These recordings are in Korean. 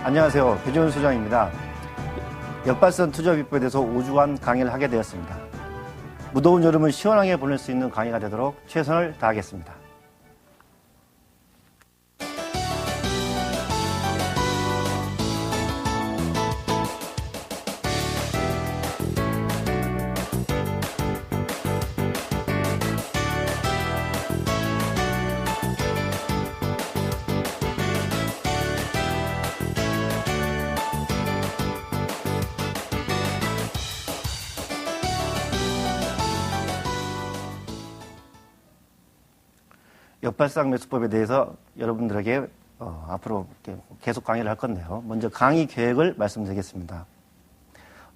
안녕하세요. 배종훈 소장입니다. 역발상 투자 비법에 대해서 5주간 강의를 하게 되었습니다. 무더운 여름을 시원하게 보낼 수 있는 강의가 되도록 최선을 다하겠습니다. 역발상 매수법에 대해서 여러분들에게 앞으로 계속 강의를 할 건데요. 먼저 강의 계획을 말씀드리겠습니다.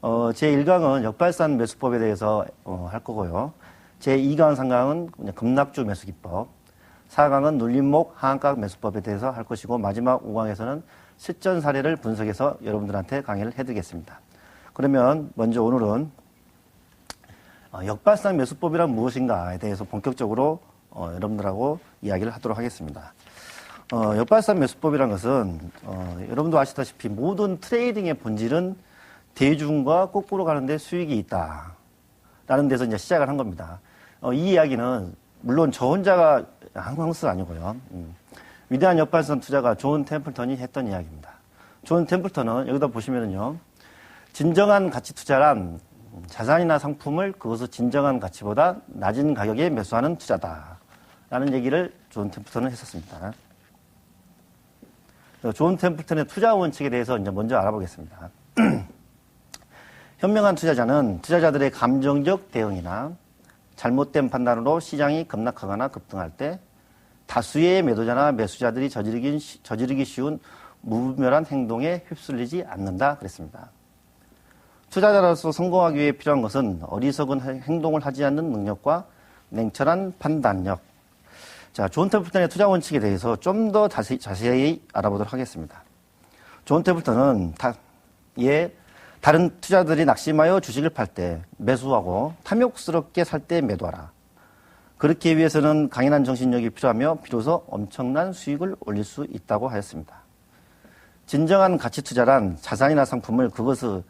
제1강은 역발상 매수법에 대해서 할 거고요. 제2강, 3강은 급락주 매수기법, 4강은 눌림목 하한가 매수법에 대해서 할 것이고, 마지막 5강에서는 실전 사례를 분석해서 여러분들한테 강의를 해드리겠습니다. 그러면 먼저 오늘은 역발상 매수법이란 무엇인가에 대해서 본격적으로 여러분들하고 이야기를 하도록 하겠습니다. 역발상 매수법이란 것은 여러분도 아시다시피 모든 트레이딩의 본질은 대중과 거꾸로 가는데 수익이 있다 라는 데서 이제 시작을 한 겁니다. 이 이야기는 물론 저 혼자가 한 것은 아니고요. 위대한 역발상 투자가 존 템플턴이 했던 이야기입니다. 존 템플턴은 여기다 보시면은요, 진정한 가치 투자란 자산이나 상품을 그것을 진정한 가치보다 낮은 가격에 매수하는 투자다 라는 얘기를 존 템플턴은 했었습니다. 존 템플턴의 투자 원칙에 대해서 이제 먼저 알아보겠습니다. 현명한 투자자는 투자자들의 감정적 대응이나 잘못된 판단으로 시장이 급락하거나 급등할 때 다수의 매도자나 매수자들이 저지르기 쉬운 무분별한 행동에 휩쓸리지 않는다 그랬습니다. 투자자로서 성공하기 위해 필요한 것은 어리석은 행동을 하지 않는 능력과 냉철한 판단력. 자, 존 템플턴의 투자 원칙에 대해서 좀 더 자세히 알아보도록 하겠습니다. 존 템플턴은 다른 투자들이 낙심하여 주식을 팔 때 매수하고 탐욕스럽게 살 때 매도하라. 그렇게 위해서는 강인한 정신력이 필요하며 비로소 엄청난 수익을 올릴 수 있다고 하였습니다. 진정한 가치 투자란 자산이나 상품을 그것을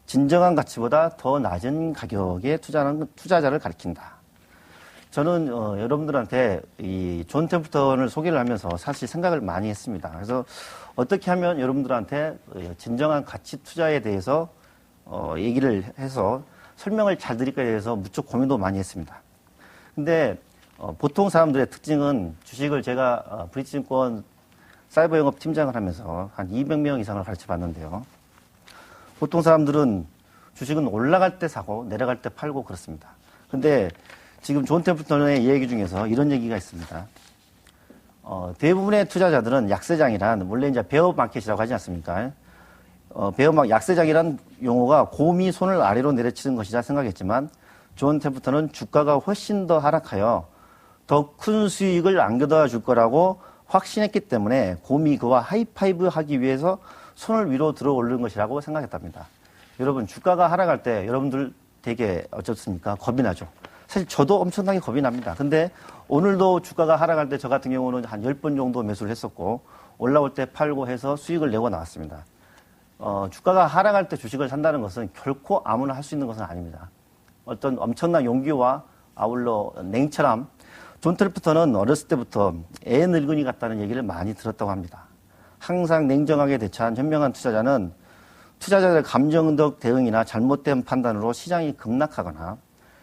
진정한 가치보다 더 낮은 가격에 투자하는 투자자를 가리킨다. 저는 여러분들한테 이 존 템플턴을 소개를 하면서 사실 생각을 많이 했습니다. 그래서 어떻게 하면 여러분들한테 진정한 가치 투자에 대해서 얘기를 해서 설명을 잘 드릴까에 대해서 무척 고민도 많이 했습니다. 근데 보통 사람들의 특징은 주식을 제가 브릿지증권 사이버 영업 팀장을 하면서 한 200명 이상을 가르쳐 봤는데요. 보통 사람들은 주식은 올라갈 때 사고 내려갈 때 팔고 그렇습니다. 근데 지금 존 템플턴의 얘기 중에서 이런 얘기가 있습니다. 대부분의 투자자들은 약세장이란, 원래 이제 베어 마켓이라고 하지 않습니까? 약세장이란 용어가 곰이 손을 아래로 내려치는 것이라 생각했지만, 존 템플턴은 주가가 훨씬 더 하락하여 더 큰 수익을 안겨다 줄 거라고 확신했기 때문에 곰이 그와 하이파이브 하기 위해서 손을 위로 들어 올리는 것이라고 생각했답니다. 여러분, 주가가 하락할 때 여러분들 되게 어쩌습니까? 겁이 나죠. 사실 저도 엄청나게 겁이 납니다. 근데 오늘도 주가가 하락할 때 저 같은 경우는 한 10번 정도 매수를 했었고, 올라올 때 팔고 해서 수익을 내고 나왔습니다. 주가가 하락할 때 주식을 산다는 것은 결코 아무나 할 수 있는 것은 아닙니다. 어떤 엄청난 용기와 아울러 냉철함. 존 템플턴은 어렸을 때부터 애 늙은이 같다는 얘기를 많이 들었다고 합니다. 항상 냉정하게 대처한 현명한 투자자는 투자자들의 감정적 대응이나 잘못된 판단으로 시장이 급락하거나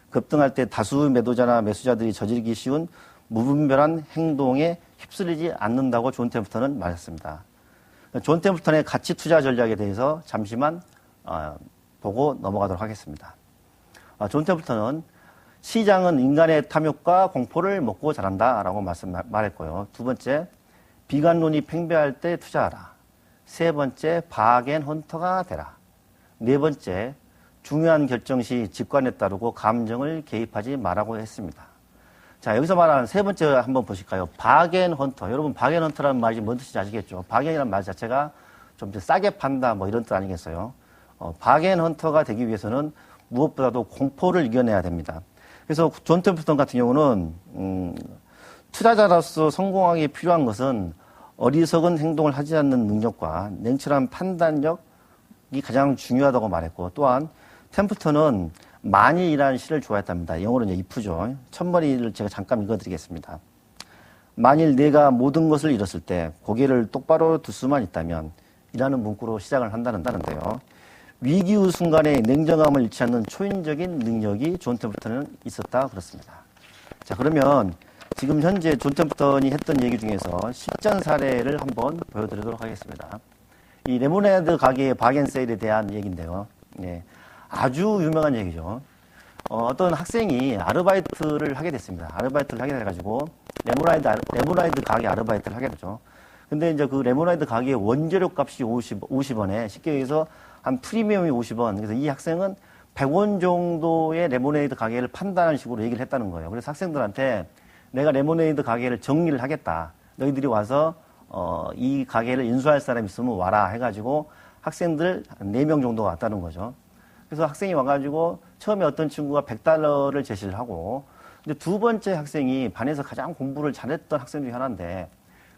급등할 때 다수 매도자나 매수자들이 저지르기 쉬운 무분별한 행동에 휩쓸리지 않는다고 존 템플턴은 말했습니다. 존 템플턴의 가치 투자 전략에 대해서 잠시만 보고 넘어가도록 하겠습니다. 존 템플턴은 시장은 인간의 탐욕과 공포를 먹고 자란다라고 말했고요. 두 번째, 비관론이 팽배할 때 투자하라. 세 번째, 바겐 헌터가 되라. 네 번째, 중요한 결정 시 직관에 따르고 감정을 개입하지 말라고 했습니다. 자, 여기서 말하는 세 번째 한번 보실까요? 바겐 헌터. 여러분, 바겐 헌터라는 말이 뭔 뜻인지 아시겠죠? 바겐이라는 말 자체가 좀 싸게 판다, 뭐 이런 뜻 아니겠어요? 바겐 헌터가 되기 위해서는 무엇보다도 공포를 이겨내야 됩니다. 그래서 존 템플턴 같은 경우는 투자자로서 성공하기 필요한 것은 어리석은 행동을 하지 않는 능력과 냉철한 판단력이 가장 중요하다고 말했고, 또한 템플턴은 만일이라는 시를 좋아했답니다. 영어로는 if죠. 첫머리를 제가 잠깐 읽어드리겠습니다. 만일 내가 모든 것을 잃었을 때 고개를 똑바로 둘 수만 있다면 이라는 문구로 시작을 한다는데요. 위기의 순간에 냉정함을 잃지 않는 초인적인 능력이 존 템플턴은 있었다 그렇습니다. 자, 그러면 지금 현재 존 템플턴이 했던 얘기 중에서 실전 사례를 한번 보여드리도록 하겠습니다. 이 레모네이드 가게의 바겐세일에 대한 얘기인데요. 네, 아주 유명한 얘기죠. 어떤 학생이 아르바이트를 하게 됐습니다. 아르바이트를 하게 돼가지고 레모네이드 가게 아르바이트를 하게 되죠. 근데 이제 그 레모네이드 가게의 원재료 값이 50원에 쉽게 얘기해서 한 프리미엄이 50원. 그래서 이 학생은 100원 정도의 레모네이드 가게를 판다는 식으로 얘기를 했다는 거예요. 그래서 학생들한테 내가 레모네이드 가게를 정리를 하겠다. 너희들이 와서 이 가게를 인수할 사람 있으면 와라 해가지고 학생들 4명 정도가 왔다는 거죠. 그래서 학생이 와가지고 처음에 어떤 친구가 $100를 제시를 하고, 근데 두 번째 학생이 반에서 가장 공부를 잘했던 학생 중에 하나인데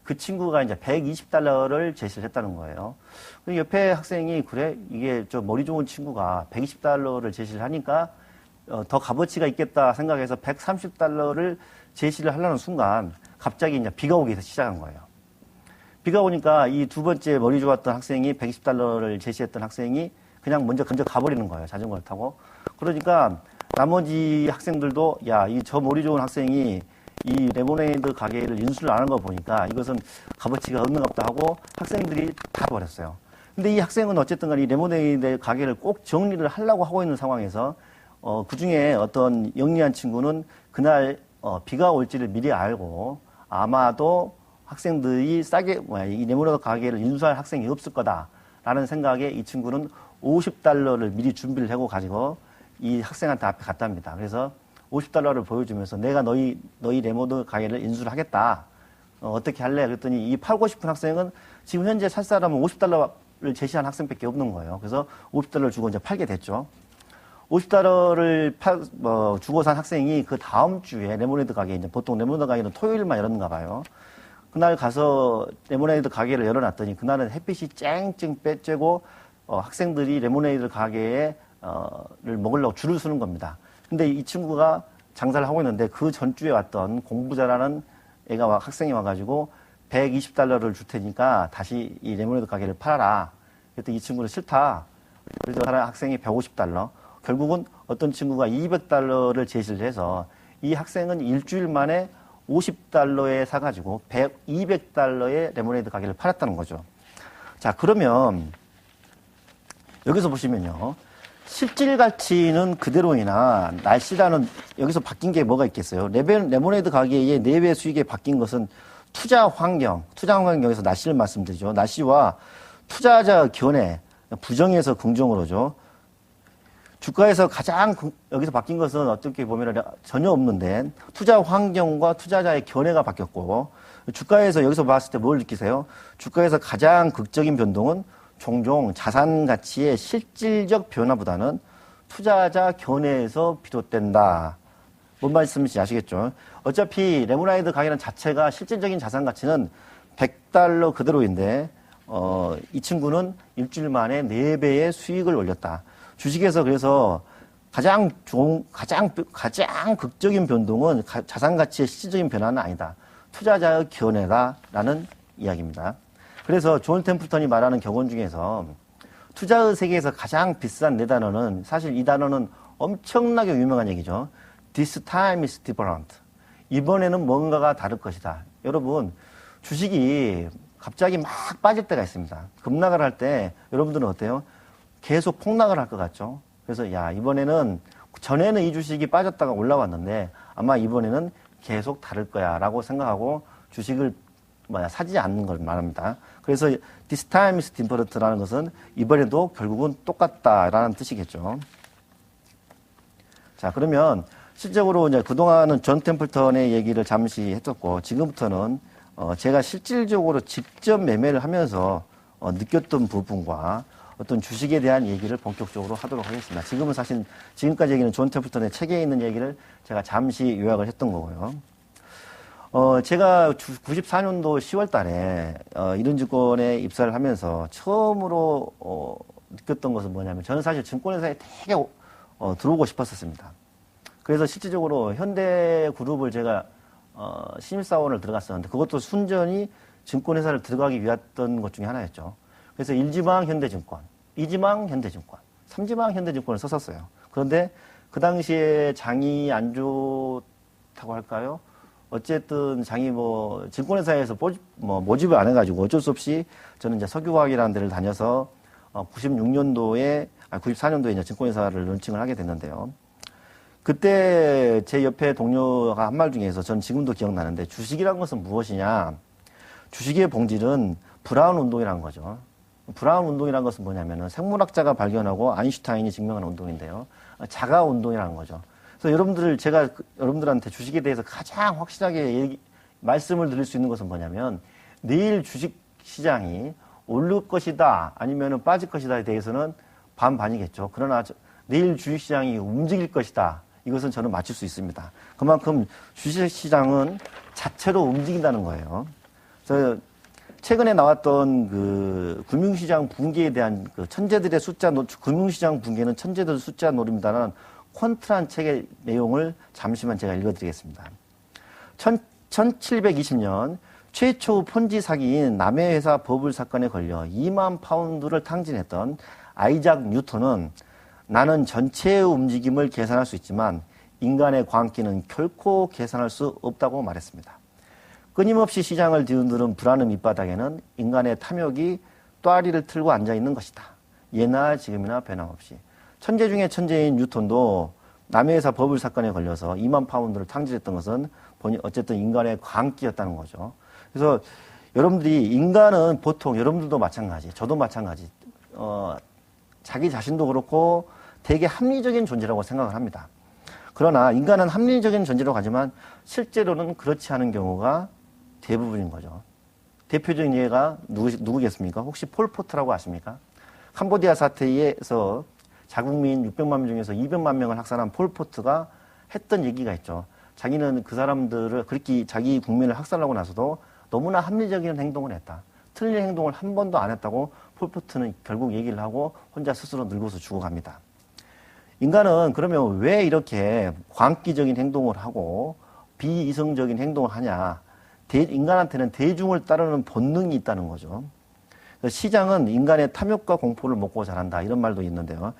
그 친구가 이제 $120를 제시를 했다는 거예요. 옆에 학생이 그래 이게 저 머리 좋은 친구가 $120를 제시를 하니까 더 값어치가 있겠다 생각해서 $130를 제시를 하려는 순간 갑자기 이제 비가 오기 시작한 거예요. 비가 오니까 이 두 번째 머리 좋았던 학생이 $120를 제시했던 학생이 그냥 먼저 가버리는 거예요. 자전거를 타고. 그러니까 나머지 학생들도 야, 이 저 머리 좋은 학생이 이 레모네이드 가게를 인수를 안 한 거 보니까 이것은 값어치가 없는 것 같다 하고 학생들이 다 버렸어요. 근데 이 학생은 어쨌든 간에 이 레모네이드 가게를 꼭 정리를 하려고 하고 있는 상황에서 그 중에 어떤 영리한 친구는 그날 비가 올지를 미리 알고 아마도 학생들이 이 레모네이드 가게를 인수할 학생이 없을 거다라는 생각에 이 친구는 $50를 미리 준비를 하고 가지고 이 학생한테 앞에 갔답니다. 그래서 $50를 보여주면서 내가 너희 레모네이드 가게를 인수를 하겠다. 어떻게 할래? 그랬더니 이 팔고 싶은 학생은 지금 현재 살 사람은 $50를 제시한 학생밖에 없는 거예요. 그래서 $50를 주고 이제 팔게 됐죠. $50를 주고 산 학생이 그 다음 주에 레모네이드 가게, 이제 보통 레모네이드 가게는 토요일만 열었는가 봐요. 그날 가서 레모네이드 가게를 열어놨더니 그날은 햇빛이 쨍쨍 빼쬐고 학생들이 레모네이드 가게에 를 먹으려고 줄을 서는 겁니다. 근데 이 친구가 장사를 하고 있는데 그 전주에 왔던 공부 잘하는 학생이 와가지고 $120를 줄 테니까 다시 이 레모네이드 가게를 팔아라. 그랬더니 이 친구는 싫다. 그래서 다른 학생이 $150. 결국은 어떤 친구가 $200를 제시를 해서 이 학생은 일주일 만에 $50에 사가지고 $200의 레모네이드 가게를 팔았다는 거죠. 자, 그러면 여기서 보시면요. 실질 가치는 그대로이나 날씨라는 여기서 바뀐 게 뭐가 있겠어요? 레모네이드 가게의 내외 수익에 바뀐 것은 투자 환경 여기서 날씨를 말씀드리죠. 날씨와 투자자 견해, 부정에서 긍정으로죠. 주가에서 가장 여기서 바뀐 것은 어떻게 보면 전혀 없는데 투자 환경과 투자자의 견해가 바뀌었고, 주가에서 여기서 봤을 때 뭘 느끼세요? 주가에서 가장 극적인 변동은 종종 자산 가치의 실질적 변화보다는 투자자 견해에서 비롯된다. 뭔 말씀인지 아시겠죠? 어차피 레모네이드 가게는 자체가 실질적인 자산 가치는 $100 그대로인데 이 친구는 일주일 만에 4배의 수익을 올렸다. 주식에서 그래서 가장 극적인 변동은 자산 가치의 실질적인 변화는 아니다. 투자자의 견해다라는 이야기입니다. 그래서 존 템플턴이 말하는 격언 중에서 투자의 세계에서 가장 비싼 4단어는 사실 이 단어는 엄청나게 유명한 얘기죠. This time is different. 이번에는 뭔가가 다를 것이다. 여러분, 주식이 갑자기 막 빠질 때가 있습니다. 급락을 할 때 여러분들은 어때요? 계속 폭락을 할 것 같죠? 그래서 야, 이번에는 전에는 이 주식이 빠졌다가 올라왔는데 아마 이번에는 계속 다를 거야 라고 생각하고 주식을 사지 않는 걸 말합니다. 그래서 this time is different라는 것은 이번에도 결국은 똑같다라는 뜻이겠죠. 자, 그러면 실적으로 이제 그동안은 존 템플턴의 얘기를 잠시 했었고, 지금부터는 제가 실질적으로 직접 매매를 하면서 느꼈던 부분과 어떤 주식에 대한 얘기를 본격적으로 하도록 하겠습니다. 지금은 사실 지금까지 얘기는 존 템플턴의 책에 있는 얘기를 제가 잠시 요약을 했던 거고요. 제가 94년도 10월 달에, 이른증권에 입사를 하면서 처음으로, 느꼈던 것은 뭐냐면, 저는 사실 증권회사에 되게, 들어오고 싶었었습니다. 그래서 실질적으로 현대그룹을 제가, 신입사원을 들어갔었는데, 그것도 순전히 증권회사를 들어가기 위했던 것 중에 하나였죠. 그래서 1지망 현대증권, 2지망 현대증권, 3지망 현대증권을 썼었어요. 그런데 그 당시에 장이 안 좋다고 할까요? 어쨌든 장이 증권회사에서 모집을 안 해가지고 어쩔 수 없이 저는 이제 석유화학이라는 데를 다녀서 94년도에 이제 증권회사를 런칭을 하게 됐는데요. 그때 제 옆에 동료가 한 말 중에서 저는 지금도 기억나는데 주식이란 것은 무엇이냐? 주식의 본질은 브라운 운동이라는 거죠. 브라운 운동이라는 것은 뭐냐면은 생물학자가 발견하고 아인슈타인이 증명한 운동인데요. 자가 운동이라는 거죠. 그래서 제가 여러분들한테 주식에 대해서 가장 확실하게 말씀을 드릴 수 있는 것은 뭐냐면 내일 주식 시장이 오를 것이다 아니면은 빠질 것이다에 대해서는 반반이겠죠. 그러나 내일 주식 시장이 움직일 것이다. 이것은 저는 맞출 수 있습니다. 그만큼 주식 시장은 자체로 움직인다는 거예요. 그래서 최근에 나왔던 그 금융시장 붕괴에 대한 그 천재들의 숫자 금융시장 붕괴는 천재들 숫자 노름이다라는 퀀트란 책의 내용을 잠시만 제가 읽어드리겠습니다. 1720년 최초 폰지 사기인 남의 회사 버블 사건에 걸려 2만 파운드를 탕진했던 아이작 뉴턴은 나는 전체의 움직임을 계산할 수 있지만 인간의 광기는 결코 계산할 수 없다고 말했습니다. 끊임없이 시장을 뒤흔드는 불안의 밑바닥에는 인간의 탐욕이 또아리를 틀고 앉아있는 것이다. 예나 지금이나 변함없이. 천재 중에 천재인 뉴턴도 남의 회사 버블 사건에 걸려서 2만 파운드를 탕진했던 것은 어쨌든 인간의 광기였다는 거죠. 그래서 인간은 보통 여러분들도 마찬가지, 저도 마찬가지, 자기 자신도 그렇고 되게 합리적인 존재라고 생각을 합니다. 그러나 인간은 합리적인 존재라고 하지만 실제로는 그렇지 않은 경우가 대부분인 거죠. 대표적인 예가 누구겠습니까? 혹시 폴포트라고 아십니까? 캄보디아 사태에서 자국민 600만 명 중에서 200만 명을 학살한 폴포트가 했던 얘기가 있죠. 자기는 그 사람들을 그렇게 자기 국민을 학살하고 나서도 너무나 합리적인 행동을 했다. 틀린 행동을 한 번도 안 했다고 폴포트는 결국 얘기를 하고 혼자 스스로 늙어서 죽어갑니다. 인간은 그러면 왜 이렇게 광기적인 행동을 하고 비이성적인 행동을 하냐? 인간한테는 대중을 따르는 본능이 있다는 거죠. 시장은 인간의 탐욕과 공포를 먹고 자란다 이런 말도 있는데요.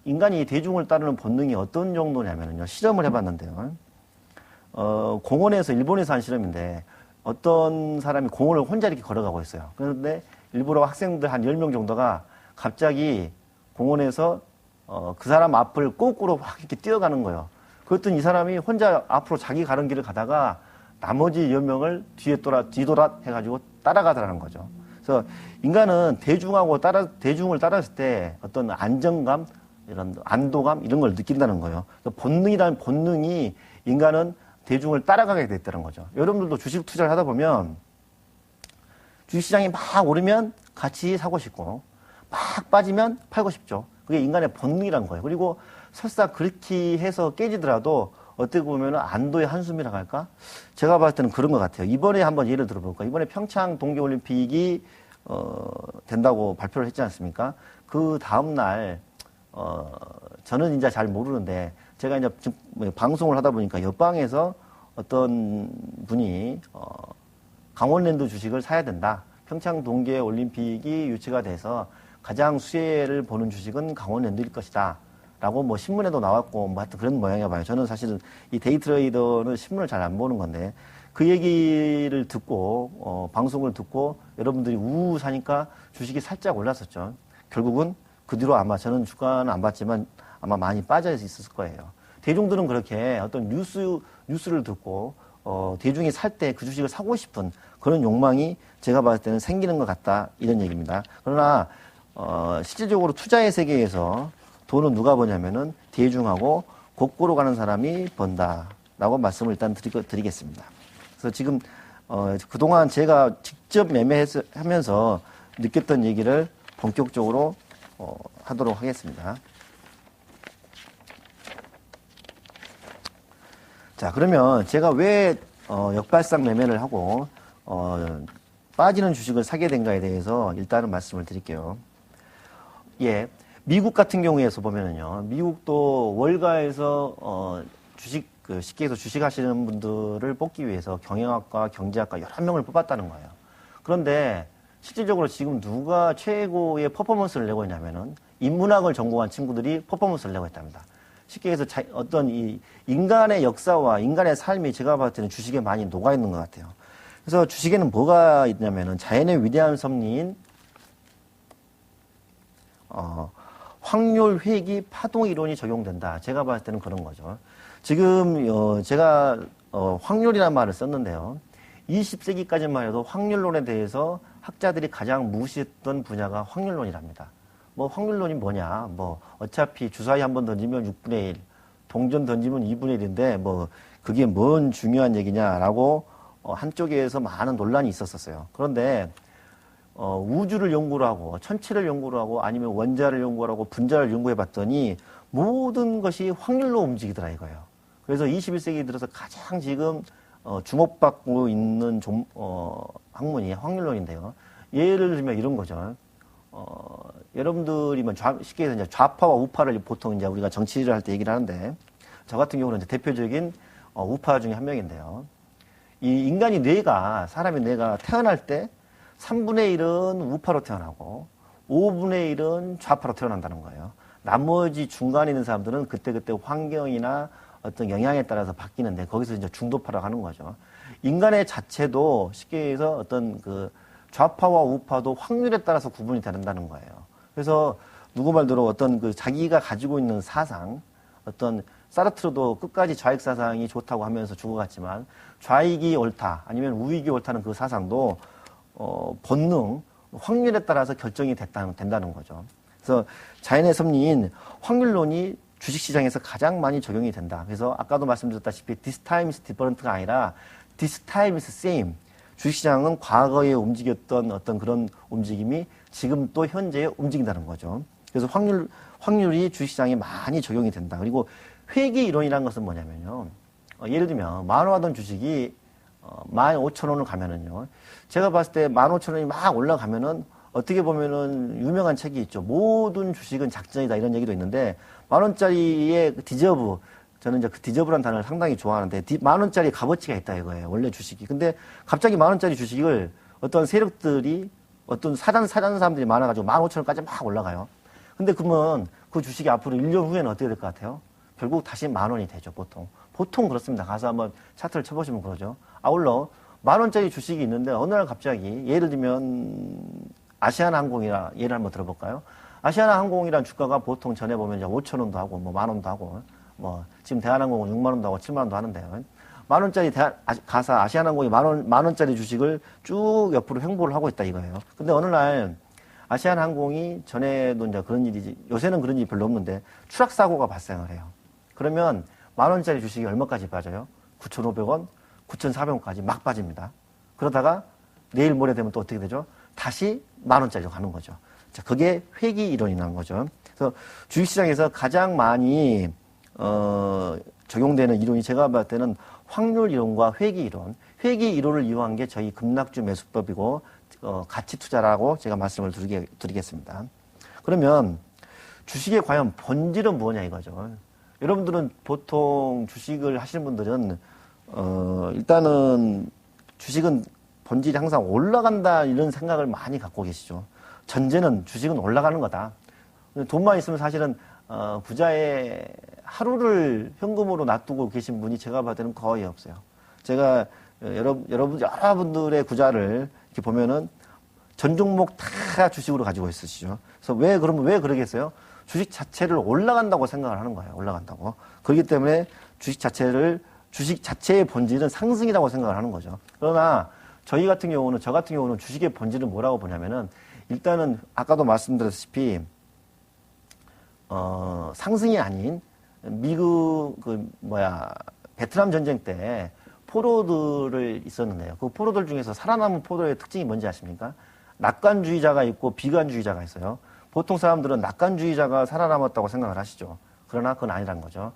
인간이 대중을 따르는 본능이 어떤 정도냐면요. 실험을 해봤는데요. 공원에서 일본에서 한 실험인데 어떤 사람이 공원을 혼자 이렇게 걸어가고 있어요. 그런데 일부러 학생들 한 10명 정도가 갑자기 공원에서 그 사람 앞을 거꾸로 확 이렇게 뛰어가는 거예요. 그랬더니 이 사람이 혼자 앞으로 자기 가는 길을 가다가 나머지 10명을 뒤돌아 해가지고 따라가더라는 거죠. 그래서 인간은 대중을 따랐을 때 어떤 안정감, 이런 안도감, 이런 걸 느낀다는 거예요. 본능이라는 본능이 인간은 대중을 따라가게 됐다는 거죠. 여러분들도 주식 투자를 하다 보면 주식시장이 막 오르면 같이 사고 싶고 막 빠지면 팔고 싶죠. 그게 인간의 본능이란 거예요. 그리고 설사 그렇게 해서 깨지더라도 어떻게 보면 안도의 한숨이라고 할까? 제가 봤을 때는 그런 것 같아요. 이번에 한번 예를 들어볼까요? 이번에 평창 동계올림픽이 된다고 발표를 했지 않습니까? 그 다음날 저는 이제 잘 모르는데 제가 이제 방송을 하다 보니까 옆방에서 어떤 분이 강원랜드 주식을 사야 된다. 평창 동계올림픽이 유치가 돼서 가장 수혜를 보는 주식은 강원랜드일 것이다. 라고 신문에도 나왔고 하여튼 그런 모양이야 봐요. 저는 사실 이 데이트레이더는 신문을 잘 안 보는 건데 그 얘기를 듣고 방송을 듣고 여러분들이 우우 사니까 주식이 살짝 올랐었죠. 결국은 그 뒤로 아마 저는 주가는 안 봤지만 아마 많이 빠져 있었을 거예요. 대중들은 그렇게 어떤 뉴스를 듣고 대중이 살 때 그 주식을 사고 싶은 그런 욕망이 제가 봤을 때는 생기는 것 같다 이런 얘기입니다. 그러나 실질적으로 투자의 세계에서 돈은 누가 버냐면은 대중하고 거꾸로 가는 사람이 번다라고 말씀을 일단 드리겠습니다. 그래서 지금 그동안 제가 직접 매매하면서 느꼈던 얘기를 본격적으로 하도록 하겠습니다. 자, 그러면 제가 왜 역발상 매매를 하고 빠지는 주식을 사게 된가에 대해서 일단은 말씀을 드릴게요. 예, 미국 같은 경우에서 보면은요, 미국도 월가에서 주식 쉽게 해서 주식 하시는 분들을 뽑기 위해서 경영학과, 경제학과 여러 명을 뽑았다는 거예요. 그런데 실질적으로 지금 누가 최고의 퍼포먼스를 내고 있냐면은 인문학을 전공한 친구들이 퍼포먼스를 내고 있답니다. 쉽게 해서 어떤 이 인간의 역사와 인간의 삶이 제가 봤을 때는 주식에 많이 녹아 있는 것 같아요. 그래서 주식에는 뭐가 있냐면은 자연의 위대한 섭리인 확률 회귀 파동 이론이 적용된다. 제가 봤을 때는 그런 거죠. 지금 제가 확률이라는 말을 썼는데요. 20세기까지만 해도 확률론에 대해서 학자들이 가장 무시했던 분야가 확률론이랍니다. 뭐 확률론이 뭐냐? 뭐 어차피 주사위 한 번 던지면 6분의 1, 동전 던지면 2분의 1인데 뭐 그게 뭔 중요한 얘기냐라고 한쪽에서 많은 논란이 있었어요. 그런데 우주를 연구를 하고 천체를 연구를 하고 아니면 원자를 연구를 하고 분자를 연구해 봤더니 모든 것이 확률로 움직이더라 이거예요. 그래서 21세기 들어서 가장 지금 주목받고 있는 학문이 확률론인데요. 예를 들면 이런 거죠. 여러분들이 쉽게 해서 이제 좌파와 우파를 보통 이제 우리가 정치를 할 때 얘기를 하는데 저 같은 경우는 이제 대표적인 우파 중에 한 명인데요. 이 인간이 사람의 뇌가 태어날 때 3분의 1은 우파로 태어나고 5분의 1은 좌파로 태어난다는 거예요. 나머지 중간에 있는 사람들은 그때그때 환경이나 어떤 영향에 따라서 바뀌는데 거기서 이제 중도파라고 하는 거죠. 인간의 자체도 쉽게 해서 어떤 그 좌파와 우파도 확률에 따라서 구분이 된다는 거예요. 그래서 누구 말대로 어떤 그 자기가 가지고 있는 사상, 어떤 사르트르도 끝까지 좌익 사상이 좋다고 하면서 죽어갔지만 좌익이 옳다 아니면 우익이 옳다는 그 사상도 본능, 확률에 따라서 결정이 된다는 거죠. 그래서 자연의 섭리인 확률론이 주식시장에서 가장 많이 적용이 된다. 그래서 아까도 말씀드렸다시피 this time is different가 아니라 this time is same. 주식시장은 과거에 움직였던 어떤 그런 움직임이 지금 또 현재에 움직인다는 거죠. 그래서 확률이 주식시장에 많이 적용이 된다. 그리고 회귀 이론이라는 것은 뭐냐면요. 예를 들면 10,000원 하던 주식이 15,000원을 가면은요. 제가 봤을 때 15,000원이 막 올라가면은 어떻게 보면은 유명한 책이 있죠. 모든 주식은 작전이다 이런 얘기도 있는데 10,000원짜리의 디저브 저는 이제 그 디저브라는 단어를 상당히 좋아하는데 10,000원짜리 값어치가 있다 이거예요. 원래 주식이. 근데 갑자기 10,000원짜리 주식을 어떤 세력들이 어떤 사는 사람들이 많아가지고 15,000원까지 막 올라가요. 근데 그러면 그 주식이 앞으로 1년 후에는 어떻게 될 것 같아요? 결국 다시 10,000원이 되죠, 보통. 보통 그렇습니다. 가서 한번 차트를 쳐보시면 그러죠. 아울러 10,000원짜리 주식이 있는데 어느 날 갑자기 예를 들면 아시아나항공이라 예를 한번 들어볼까요? 아시아나항공이라는 주가가 보통 전에 보면 이제 5,000원도 하고 뭐 10,000원도 하고 뭐 지금 대한항공은 60,000원도 하고 70,000원도 하는데요. 10,000원짜리 가사 아시아나항공이 만원짜리 주식을 쭉 옆으로 횡보를 하고 있다 이거예요. 근데 어느 날 아시아나항공이 전에도 이제 그런 일이지 요새는 그런 일이 별로 없는데 추락사고가 발생을 해요. 그러면 10,000원짜리 주식이 얼마까지 빠져요? 9,500원, 9,400원까지 막 빠집니다. 그러다가 내일 모레 되면 또 어떻게 되죠? 다시 10,000원짜리로 가는 거죠. 자, 그게 회귀 이론이라는 거죠. 그래서 주식시장에서 가장 많이 적용되는 이론이 제가 봤을 때는 확률 이론과 회귀 이론. 회귀 이론을 이용한 게 저희 급락주 매수법이고 가치 투자라고 제가 말씀을 드리겠습니다. 그러면 주식의 과연 본질은 뭐냐 이거죠. 여러분들은 보통 주식을 하시는 분들은 일단은 주식은 본질이 항상 올라간다 이런 생각을 많이 갖고 계시죠. 전제는 주식은 올라가는 거다. 돈만 있으면 사실은 부자의 하루를 현금으로 놔두고 계신 분이 제가 봤을 때는 거의 없어요. 제가 여러분들의 구자를 이렇게 보면은 전 종목 다 주식으로 가지고 있으시죠. 그래서 왜 그러겠어요? 주식 자체를 올라간다고 생각을 하는 거예요. 올라간다고. 그렇기 때문에 주식 자체의 본질은 상승이라고 생각을 하는 거죠. 그러나 저 같은 경우는 주식의 본질은 뭐라고 보냐면은 일단은 아까도 말씀드렸다시피 상승이 아닌 미국 베트남 전쟁 때 포로들을 있었는데요. 그 포로들 중에서 살아남은 포로의 특징이 뭔지 아십니까? 낙관주의자가 있고 비관주의자가 있어요. 보통 사람들은 낙관주의자가 살아남았다고 생각을 하시죠. 그러나 그건 아니란 거죠.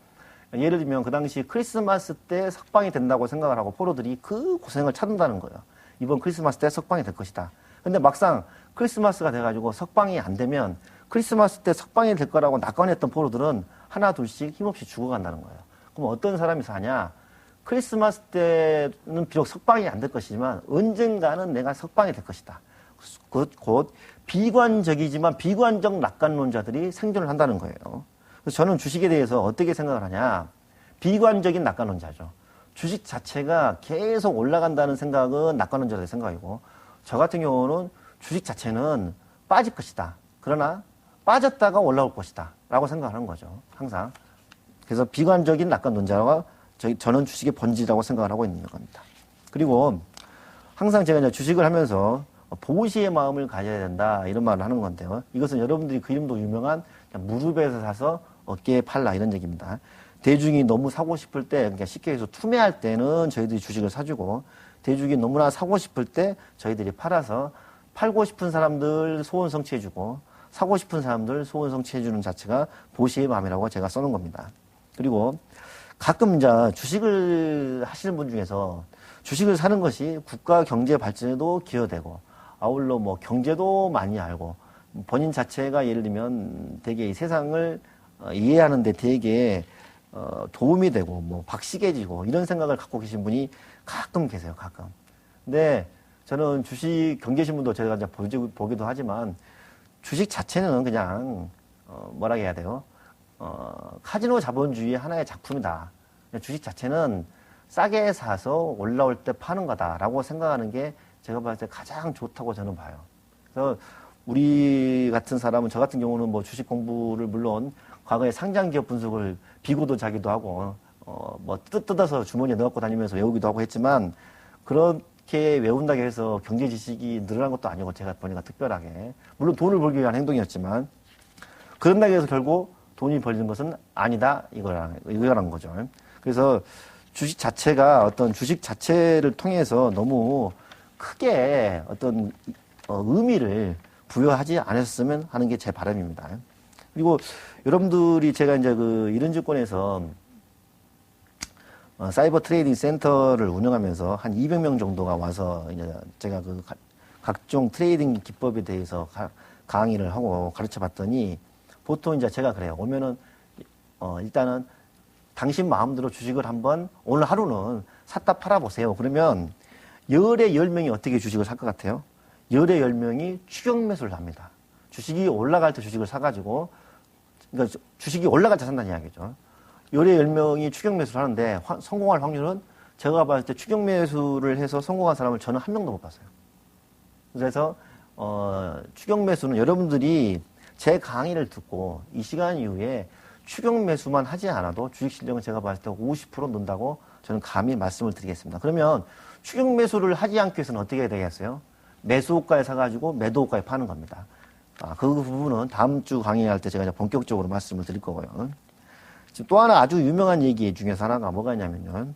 예를 들면 그 당시 크리스마스 때 석방이 된다고 생각을 하고 포로들이 그 고생을 찾는다는 거예요. 이번 크리스마스 때 석방이 될 것이다. 근데 막상 크리스마스가 돼가지고 석방이 안 되면 크리스마스 때 석방이 될 거라고 낙관했던 포로들은 하나 둘씩 힘없이 죽어간다는 거예요. 그럼 어떤 사람이 사냐? 크리스마스 때는 비록 석방이 안 될 것이지만 언젠가는 내가 석방이 될 것이다. 곧 비관적이지만 비관적 낙관론자들이 생존을 한다는 거예요. 그래서 저는 주식에 대해서 어떻게 생각을 하냐? 비관적인 낙관론자죠. 주식 자체가 계속 올라간다는 생각은 낙관론자들의 생각이고, 저 같은 경우는 주식 자체는 빠질 것이다. 그러나 빠졌다가 올라올 것이다. 라고 생각하는 거죠. 항상. 그래서 비관적인 낙관론자가 저는 주식의 본질이라고 생각을 하고 있는 겁니다. 그리고 항상 제가 이제 주식을 하면서 보시의 마음을 가져야 된다. 이런 말을 하는 건데요. 이것은 여러분들이 그 이름도 유명한 무릎에서 사서 어깨에 팔라 이런 얘기입니다. 대중이 너무 사고 싶을 때, 그러니까 쉽게 해서 투매할 때는 저희들이 주식을 사주고, 대중이 너무나 사고 싶을 때 저희들이 팔아서 팔고 싶은 사람들 소원 성취해주고, 사고 싶은 사람들 소원 성취해주는 자체가 보시의 마음이라고 제가 써놓은 겁니다. 그리고 가끔 이제 주식을 하시는 분 중에서 주식을 사는 것이 국가 경제 발전에도 기여되고, 아울러 뭐 경제도 많이 알고, 본인 자체가 예를 들면 되게 이 세상을 이해하는데 되게 도움이 되고 뭐 박식해지고 이런 생각을 갖고 계신 분이 가끔 계세요. 가끔. 근데 저는 주식 경제신문도 제가 이제 보기도 하지만 주식 자체는 그냥 뭐라 해야 돼요? 카지노 자본주의의 하나의 작품이다. 주식 자체는 싸게 사서 올라올 때 파는 거다라고 생각하는 게 제가 봤을 때 가장 좋다고 저는 봐요. 그래서 우리 같은 사람은, 저 같은 경우는 뭐 주식 공부를 물론 과거에 상장기업 분석을 비고도 자기도 하고 뭐 뜯어서 주머니에 넣어갖고 다니면서 외우기도 하고 했지만, 그렇게 외운다고 해서 경제 지식이 늘어난 것도 아니고, 제가 보니까 특별하게 물론 돈을 벌기 위한 행동이었지만 그런다고 해서 결국 돈이 벌리는 것은 아니다 이거라는 거죠. 그래서 주식 자체가 어떤 주식 자체를 통해서 너무 크게 어떤 의미를 부여하지 않았으면 하는 게 제 바람입니다. 그리고 여러분들이 제가 이제 그 이른증권에서 사이버 트레이딩 센터를 운영하면서 한 200명 정도가 와서 이제 제가 그 각종 트레이딩 기법에 대해서 강의를 하고 가르쳐 봤더니, 보통 이제 제가 그래요. 오면은 일단은 당신 마음대로 주식을 한번 오늘 하루는 샀다 팔아 보세요. 그러면 열에 10명이 어떻게 주식을 살 것 같아요? 열에 10명이 추격 매수를 합니다. 주식이 올라갈 때 주식을 사가지고, 그러니까 주식이 올라갈 때 산다는 이야기죠. 열에 10명이 추격 매수를 하는데 성공할 확률은, 제가 봤을 때 추격 매수를 해서 성공한 사람을 저는 한 명도 못 봤어요. 그래서 추격 매수는 여러분들이 제 강의를 듣고 이 시간 이후에 추격 매수만 하지 않아도 주식 실력은 제가 봤을 때 50% 는다고 저는 감히 말씀을 드리겠습니다. 그러면 추격 매수를 하지 않기 위해서는 어떻게 해야 되겠어요? 매수호가에 사가지고 매도호가에 파는 겁니다. 그 부분은 다음 주 강의할 때 제가 이제 본격적으로 말씀을 드릴 거고요. 지금 또 하나 아주 유명한 얘기 중에서 하나가 뭐가 있냐면요.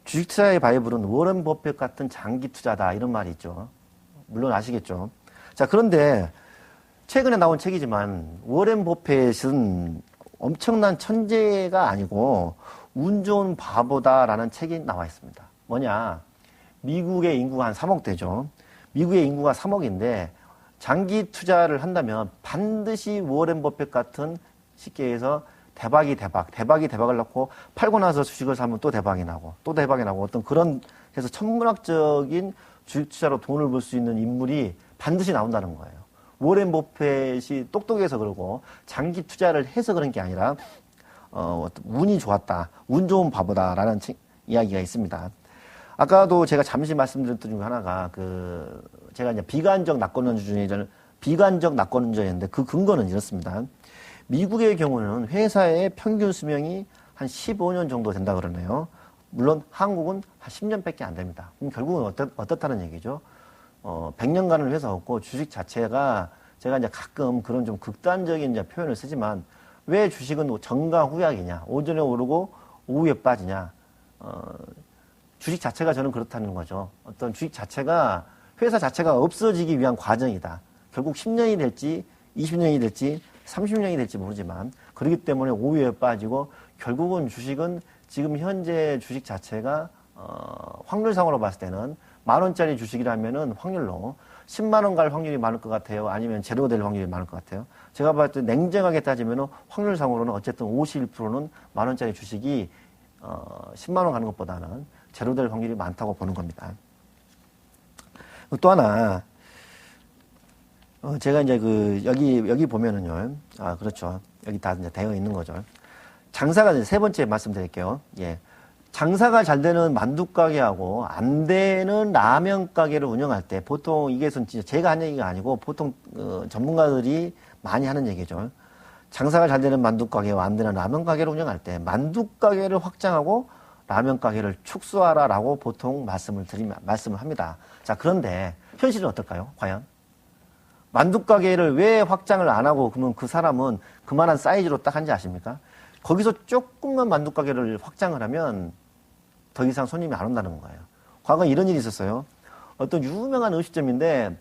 주식 투자의 바이블은 워런 버핏 같은 장기 투자다, 이런 말이 있죠. 물론 아시겠죠. 자, 그런데 최근에 나온 책이지만 워런 버핏은 엄청난 천재가 아니고 운 좋은 바보다라는 책이 나와 있습니다. 뭐냐? 미국의 인구가 한 3억 되죠. 미국의 인구가 3억인데 장기 투자를 한다면 반드시 워런 버핏 같은, 쉽게 해서 대박을 낳고 팔고 나서 주식을 사면 또 대박이 나고 어떤 그런 해서 천문학적인 주식 투자로 돈을 벌 수 있는 인물이 반드시 나온다는 거예요. 워런 버핏이 똑똑해서 그러고 장기 투자를 해서 그런 게 아니라 운이 좋았다, 운 좋은 바보다라는 이야기가 있습니다. 아까도 제가 잠시 말씀드렸던 중에 하나가 제가 이제 비관적 낙관론자였는데 그 근거는 이렇습니다. 미국의 경우는 회사의 평균 수명이 한 15년 정도 된다 그러네요. 물론 한국은 한 10년밖에 안 됩니다. 그럼 결국은 어떻다는 얘기죠? 100년간을 회사 없고 주식 자체가, 제가 이제 가끔 그런 좀 극단적인 이제 표현을 쓰지만, 왜 주식은 정가후약이냐? 오전에 오르고 오후에 빠지냐? 주식 자체가 저는 그렇다는 거죠. 어떤 주식 자체가, 회사 자체가 없어지기 위한 과정이다. 결국 10년이 될지 20년이 될지 30년이 될지 모르지만, 그렇기 때문에 오후에 빠지고 결국은 주식은 지금 현재 주식 자체가 확률상으로 봤을 때는 10,000원짜리 주식이라면은 확률로 10만 원 갈 확률이 많을 것 같아요. 아니면 제로 될 확률이 많을 것 같아요. 제가 봤을 때 냉정하게 따지면은 확률상으로는 어쨌든 51%는 10,000원짜리 주식이 10만 원 가는 것보다는 제로 될 확률이 많다고 보는 겁니다. 또 하나 제가 이제 여기 보면은요. 그렇죠. 여기 다 이제 되어 있는 거죠. 장사가 이제 세 번째 말씀드릴게요. 예. 장사가 잘 되는 만두가게하고 안 되는 라면 가게를 운영할 때 보통 이게 진짜 제가 한 얘기가 아니고 보통 전문가들이 많이 하는 얘기죠. 장사가 잘 되는 만두가게와 안 되는 라면 가게를 운영할 때 만두가게를 확장하고 라면 가게를 축소하라라고 보통 말씀을 합니다. 자, 그런데 현실은 어떨까요? 과연? 만두가게를 왜 확장을 안 하고 그러면 그 사람은 그만한 사이즈로 딱 한지 아십니까? 거기서 조금만 만두가게를 확장을 하면 더 이상 손님이 안 온다는 거예요. 과거에 이런 일이 있었어요. 어떤 유명한 음식점인데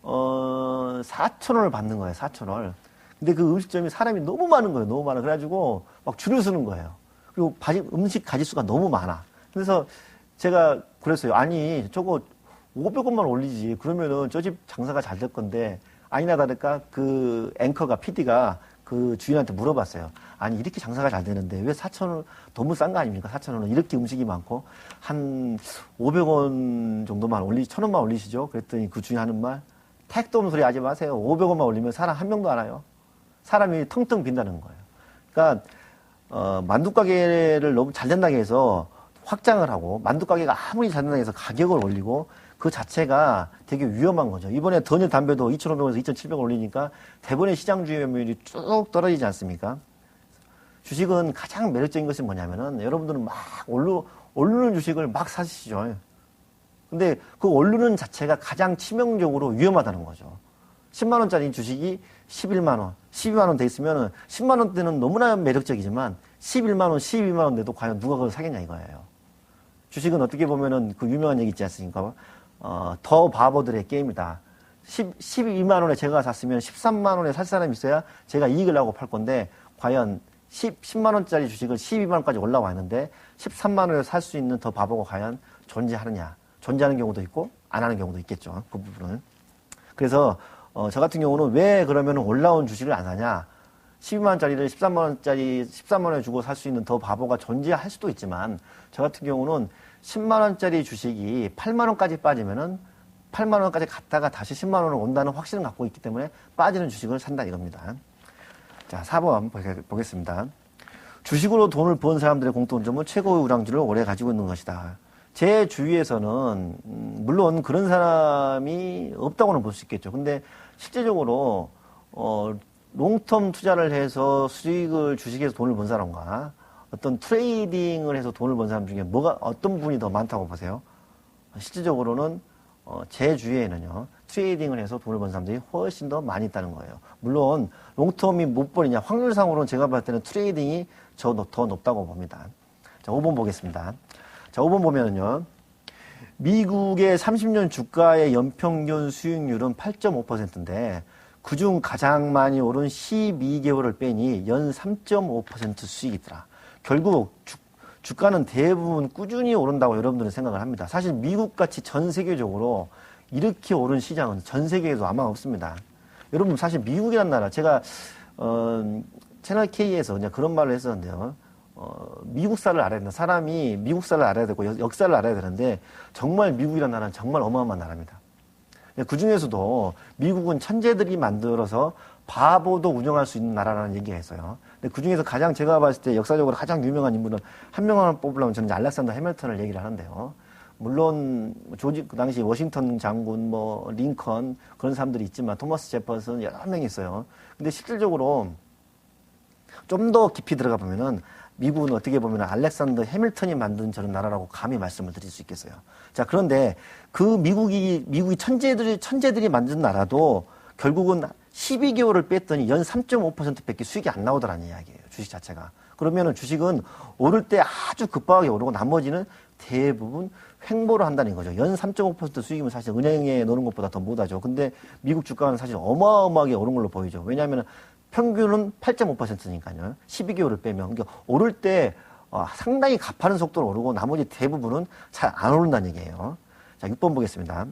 4,000원을 받는 거예요. 4,000원. 근데 그 음식점이 사람이 너무 많은 거예요. 너무 많아. 그래가지고 막 줄을 서는 거예요. 그리고 음식 가짓수가 너무 많아. 그래서 제가 그랬어요. 아니 저거 500원만 올리지. 그러면은 저 집 장사가 잘 될 건데 아니나 다를까 그 앵커가 PD가 그 주인한테 물어봤어요. 아니 이렇게 장사가 잘 되는데 왜 4,000원 너무 싼 거 아닙니까? 4,000원은 이렇게 음식이 많고 한 500원 정도만 1,000원만 올리시죠? 그랬더니 그 주인 하는 말 택도 없는 소리 하지 마세요. 500원만 올리면 사람 한 명도 안 와요. 사람이 텅텅 빈다는 거예요. 그러니까 만두가게를 너무 잘 된다고 해서 확장을 하고 만두가게가 아무리 잘 된다고 해서 가격을 올리고 그 자체가 되게 위험한 거죠. 이번에 던일 담배도 2,500원에서 2,700원 올리니까 대부분의 시장 주의율이 쭉 떨어지지 않습니까? 주식은 가장 매력적인 것이 뭐냐면은 여러분들은 막 오르는 주식을 막 사시죠. 근데 그 오르는 자체가 가장 치명적으로 위험하다는 거죠. 10만원짜리 주식이 11만원, 12만원 돼 있으면은 10만원대는 너무나 매력적이지만 11만원, 12만원 돼도 과연 누가 그걸 사겠냐 이거예요. 주식은 어떻게 보면은 그 유명한 얘기 있지 않습니까? 더 바보들의 게임이다. 12만원에 제가 샀으면 13만원에 살 사람이 있어야 제가 이익을 하고 팔 건데, 과연 10만원짜리 주식을 12만원까지 올라와 있는데, 13만원에 살 수 있는 더 바보가 과연 존재하느냐. 존재하는 경우도 있고, 안 하는 경우도 있겠죠. 그 부분은. 그래서, 저 같은 경우는 왜 그러면 올라온 주식을 안 사냐. 12만원짜리를 13만원에 주고 살 수 있는 더 바보가 존재할 수도 있지만, 저 같은 경우는 10만원짜리 주식이 8만원까지 빠지면은 8만원까지 갔다가 다시 10만원을 온다는 확신을 갖고 있기 때문에 빠지는 주식을 산다 이겁니다. 자, 4번 보겠습니다. 주식으로 돈을 번 사람들의 공통점은 최고의 우량주를 오래 가지고 있는 것이다. 제 주위에서는 물론 그런 사람이 없다고는 볼 수 있겠죠. 근데 실제적으로 롱텀 투자를 해서 수익을 주식에서 돈을 번 사람과 어떤 트레이딩을 해서 돈을 번 사람 중에 어떤 분이 더 많다고 보세요? 실질적으로는 제 주위에는요, 트레이딩을 해서 돈을 번 사람들이 훨씬 더 많이 있다는 거예요. 물론 롱텀이 못 버리냐, 확률상으로는 제가 봤을 때는 트레이딩이 더 높다고 봅니다. 자, 5번 보겠습니다. 자, 5번 보면은요, 미국의 30년 주가의 연평균 수익률은 8.5%인데 그중 가장 많이 오른 12개월을 빼니 연 3.5% 수익이더라. 결국 주가는 대부분 꾸준히 오른다고 여러분들은 생각을 합니다. 사실 미국같이 전 세계적으로 이렇게 오른 시장은 전 세계에도 아마 없습니다. 여러분 사실 미국이란 나라, 제가 채널 K에서 그냥 그런 말을 했었는데요. 미국사를 알아야 된다. 사람이 미국사를 알아야 되고 역사를 알아야 되는데 정말 미국이란 나라는 정말 어마어마한 나라입니다. 그 중에서도 미국은 천재들이 만들어서 바보도 운영할 수 있는 나라라는 얘기가 있어요. 근데 그 중에서 가장 제가 봤을 때 역사적으로 가장 유명한 인물은 한 명만 뽑으려면 저는 알렉산더 해밀턴을 얘기를 하는데요. 물론 그 당시 워싱턴 장군, 링컨 그런 사람들이 있지만 토마스 제퍼슨 여러 명이 있어요. 근데 실질적으로 좀 더 깊이 들어가 보면은 미국은 어떻게 보면 알렉산더 해밀턴이 만든 저런 나라라고 감히 말씀을 드릴 수 있겠어요. 자, 그런데 그 미국이 천재들이 만든 나라도 결국은 12개월을 뺐더니 연 3.5%밖에 수익이 안 나오더라는 이야기예요. 주식 자체가. 그러면은 주식은 오를 때 아주 급박하게 오르고 나머지는 대부분 횡보를 한다는 거죠. 연 3.5% 수익이면 사실 은행에 넣는 것보다 더 못하죠. 근데 미국 주가는 사실 어마어마하게 오른 걸로 보이죠. 왜냐하면 평균은 8.5%니까요. 12개월을 빼면. 그러니까 오를 때 상당히 가파른 속도로 오르고 나머지 대부분은 잘 안 오른다는 얘기예요. 자, 6번 보겠습니다.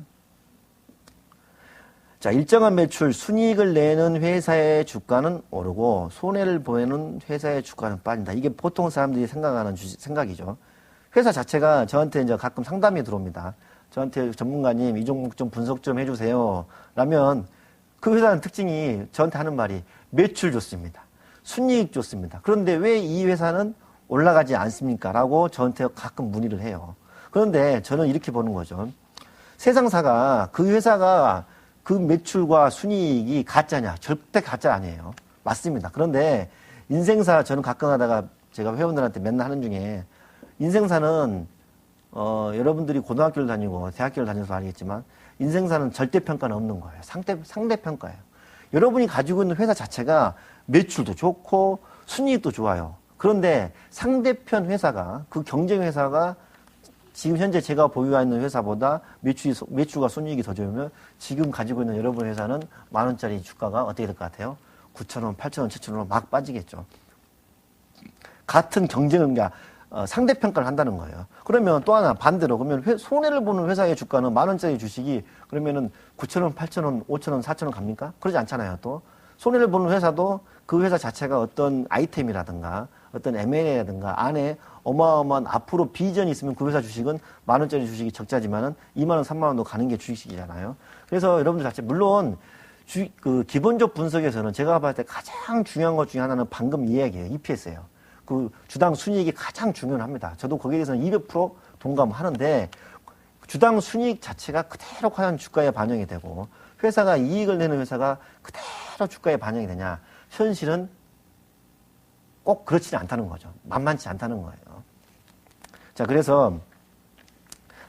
자, 일정한 매출, 순이익을 내는 회사의 주가는 오르고 손해를 보이는 회사의 주가는 빠진다. 이게 보통 사람들이 생각하는 생각이죠. 회사 자체가 저한테 이제 가끔 상담이 들어옵니다. 저한테 전문가님 이 종목 좀 분석 좀 해주세요. 라면 그 회사는 특징이 저한테 하는 말이 매출 좋습니다. 순이익 좋습니다. 그런데 왜 이 회사는 올라가지 않습니까? 라고 저한테 가끔 문의를 해요. 그런데 저는 이렇게 보는 거죠. 세상사가 그 회사가 그 매출과 순이익이 가짜냐? 절대 가짜 아니에요. 맞습니다. 그런데 인생사 저는 가끔 하다가 제가 회원들한테 맨날 하는 중에 인생사는 여러분들이 고등학교를 다니고 대학교를 다녀서 알겠지만 인생사는 절대평가는 없는 거예요. 상대평가예요. 여러분이 가지고 있는 회사 자체가 매출도 좋고 순이익도 좋아요. 그런데 상대편 회사가 그 경쟁 회사가 지금 현재 제가 보유하는 회사보다 매출과 순이익이 더 좋으면 지금 가지고 있는 여러분 회사는 10,000원짜리 주가가 어떻게 될 것 같아요? 9,000원, 8,000원, 7,000원으로 막 빠지겠죠. 같은 경쟁은 상대평가를 한다는 거예요. 그러면 또 하나 반대로 그러면 손해를 보는 회사의 주가는 10,000원짜리 주식이 그러면은 9,000원, 8,000원, 5,000원, 4,000원 갑니까? 그러지 않잖아요. 또 손해를 보는 회사도 그 회사 자체가 어떤 아이템이라든가 어떤 M&A라든가 안에 어마어마한 앞으로 비전이 있으면 그 회사 주식은 10,000원짜리 주식이 적자지만은 20,000원, 30,000원도 가는 게 주식이잖아요. 그래서 여러분들 자체 물론 그 기본적 분석에서는 제가 봤을 때 가장 중요한 것 중에 하나는 방금 이 이야기예요. EPS예요. 그 주당 순이익이 가장 중요합니다. 저도 거기에 대해서는 200% 동감하는데 주당 순이익 자체가 그대로 과연 주가에 반영이 되고 회사가 이익을 내는 회사가 그대로 주가에 반영이 되냐? 현실은 꼭 그렇지는 않다는 거죠. 만만치 않다는 거예요. 자, 그래서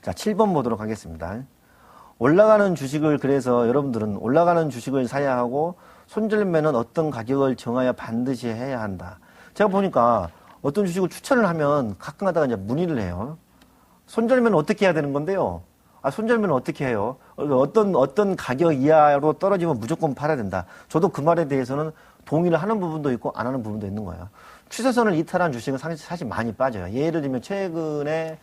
자, 7번 보도록 하겠습니다. 올라가는 주식을 그래서 여러분들은 올라가는 주식을 사야 하고 손절매는 어떤 가격을 정하여 반드시 해야 한다. 제가 보니까 어떤 주식을 추천을 하면 가끔 하다가 이제 문의를 해요. 손절매는 어떻게 해야 되는 건데요? 손절매는 어떻게 해요? 어떤 가격 이하로 떨어지면 무조건 팔아야 된다. 저도 그 말에 대해서는 동의를 하는 부분도 있고 안 하는 부분도 있는 거예요. 추세선을 이탈한 주식은 사실 많이 빠져요. 예를 들면 최근에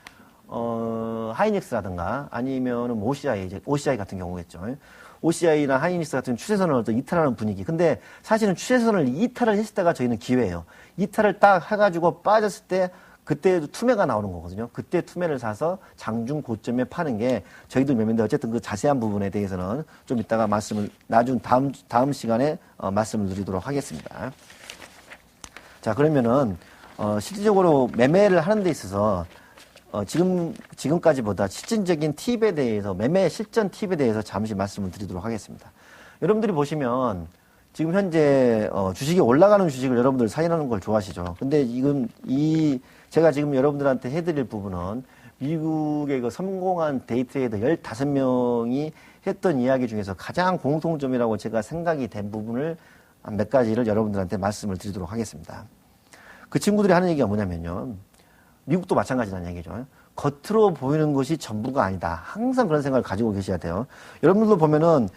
하이닉스라든가 아니면은 OCI 같은 경우겠죠. OCI나 하이닉스 같은 추세선을 어떤 이탈하는 분위기. 근데 사실은 추세선을 이탈을 했을 때가 저희는 기회예요. 이탈을 딱 해가지고 빠졌을 때 그때 투매가 나오는 거거든요. 그때 투매를 사서 장중 고점에 파는 게 저희들 매매인데 어쨌든 그 자세한 부분에 대해서는 좀 이따가 다음 시간에 말씀을 드리도록 하겠습니다. 자, 그러면은 실질적으로 매매를 하는 데 있어서 지금까지보다 실질적인 팁에 대해서 매매 실전 팁에 대해서 잠시 말씀을 드리도록 하겠습니다. 여러분들이 보시면 지금 현재 주식이 올라가는 주식을 여러분들 사인하는 걸 좋아하시죠. 근데 지금 제가 지금 여러분들한테 해드릴 부분은 미국의 그 성공한 데이트레이더 15명이 했던 이야기 중에서 가장 공통점이라고 제가 생각이 된 부분을 몇 가지를 여러분들한테 말씀을 드리도록 하겠습니다. 그 친구들이 하는 얘기가 뭐냐면요. 미국도 마찬가지라는 얘기죠. 겉으로 보이는 것이 전부가 아니다. 항상 그런 생각을 가지고 계셔야 돼요. 여러분들도 보면은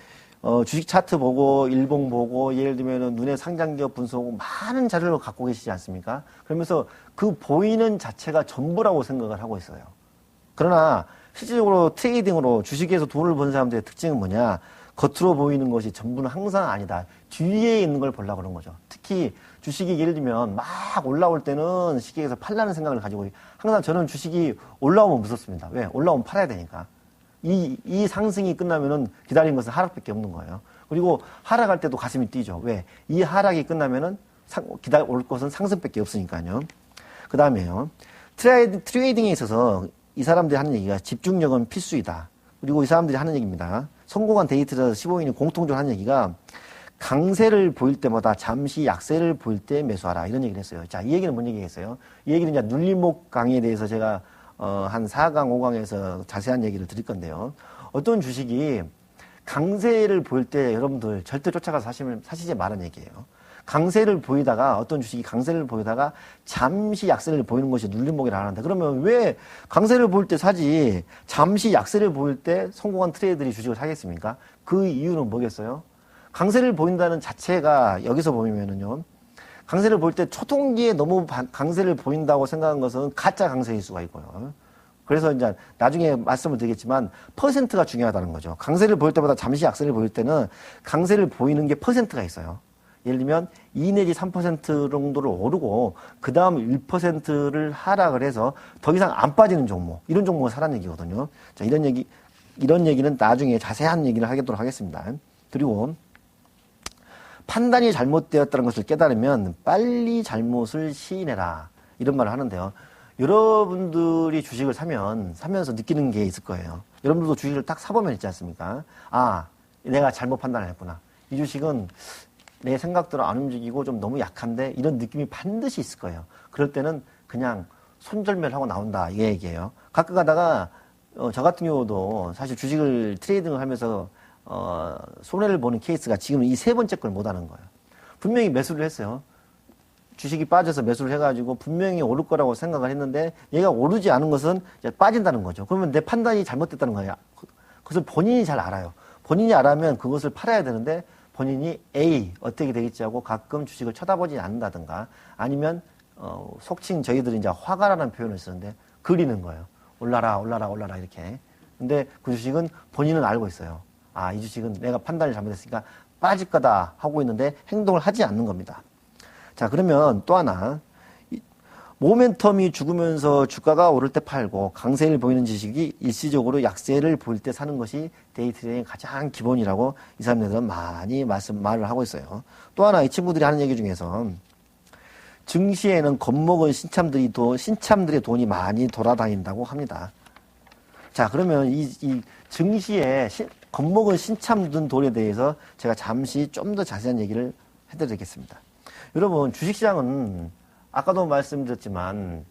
주식 차트 보고 일봉 보고 예를 들면은 눈에 상장기업 분석하고 많은 자료를 갖고 계시지 않습니까? 그러면서 그 보이는 자체가 전부라고 생각을 하고 있어요. 그러나 실질적으로 트레이딩으로 주식에서 돈을 버는 사람들의 특징은 뭐냐? 겉으로 보이는 것이 전부는 항상 아니다. 뒤에 있는 걸 보려고 그런 거죠. 특히 주식이 예를 들면 막 올라올 때는 시기에서 팔라는 생각을 가지고 항상 저는 주식이 올라오면 무섭습니다. 왜? 올라오면 팔아야 되니까. 이 상승이 끝나면은 기다린 것은 하락밖에 없는 거예요. 그리고 하락할 때도 가슴이 뛰죠. 왜? 이 하락이 끝나면은 올 것은 상승밖에 없으니까요. 그 다음에요. 트레이딩에 있어서 이 사람들이 하는 얘기가 집중력은 필수이다. 그리고 이 사람들이 하는 얘기입니다. 성공한 데이트레이더 15인이 공통적으로 하는 얘기가 강세를 보일 때마다 잠시 약세를 보일 때 매수하라. 이런 얘기를 했어요. 자, 이 얘기는 뭔 얘기겠어요? 이 얘기는 이제 눌림목 강의에 대해서 제가 한 4강, 5강에서 자세한 얘기를 드릴 건데요. 어떤 주식이 강세를 보일 때 여러분들 절대 쫓아가서 사시지 말라는 얘기예요. 강세를 보이다가 어떤 주식이 강세를 보이다가 잠시 약세를 보이는 것이 눌림목이라 하는데 그러면 왜 강세를 보일 때 사지 잠시 약세를 보일 때 성공한 트레이더들이 주식을 사겠습니까? 그 이유는 뭐겠어요? 강세를 보인다는 자체가 여기서 보면은요. 강세를 볼 때 초동기에 너무 강세를 보인다고 생각한 것은 가짜 강세일 수가 있고요. 그래서 이제 나중에 말씀을 드리겠지만 퍼센트가 중요하다는 거죠. 강세를 보일 때보다 잠시 약세를 보일 때는 강세를 보이는 게 퍼센트가 있어요. 예를 들면 2 내지 3% 정도를 오르고 그 다음 1%를 하락을 해서 더 이상 안 빠지는 종목, 이런 종목은 사라는 얘기거든요. 자, 이런 얘기는 나중에 자세한 얘기를 하도록 하겠습니다. 그리고 판단이 잘못되었다는 것을 깨달으면 빨리 잘못을 시인해라, 이런 말을 하는데요. 여러분들이 주식을 사면서 느끼는 게 있을 거예요. 여러분들도 주식을 딱 사보면 있지 않습니까? 아, 내가 잘못 판단을 했구나. 이 주식은 내 생각대로 안 움직이고 좀 너무 약한데, 이런 느낌이 반드시 있을 거예요. 그럴 때는 그냥 손절매하고 나온다, 이 얘기예요. 가끔 가다가 저 같은 경우도 사실 주식을 트레이딩을 하면서 손해를 보는 케이스가 지금 이 세 번째 걸 못하는 거예요. 분명히 매수를 했어요. 주식이 빠져서 매수를 해가지고 분명히 오를 거라고 생각을 했는데 얘가 오르지 않은 것은 이제 빠진다는 거죠. 그러면 내 판단이 잘못됐다는 거예요. 그것을 본인이 잘 알아요. 본인이 알아면 그것을 팔아야 되는데 본인이 에이 어떻게 되겠지 하고 가끔 주식을 쳐다보지 않는다든가, 아니면 속칭 저희들이 이제 화가라는 표현을 쓰는데 그리는 거예요. 올라라 올라라 올라라 이렇게. 근데 그 주식은 본인은 알고 있어요. 아, 이 주식은 내가 판단을 잘못했으니까 빠질 거다 하고 있는데 행동을 하지 않는 겁니다. 자, 그러면 또 하나, 모멘텀이 죽으면서 주가가 오를 때 팔고 강세를 보이는 주식이 일시적으로 약세를 보일 때 사는 것이 데이 트레이딩의 가장 기본이라고 이 사람들은 많이 말을 하고 있어요. 또 하나, 이 친구들이 하는 얘기 중에서 증시에는 겁먹은 신참들의 돈이 많이 돌아다닌다고 합니다. 자, 그러면 이 증시에 겁먹은 신참 돈에 대해서 제가 잠시 좀 더 자세한 얘기를 해드리겠습니다. 여러분, 주식시장은 아까도 말씀드렸지만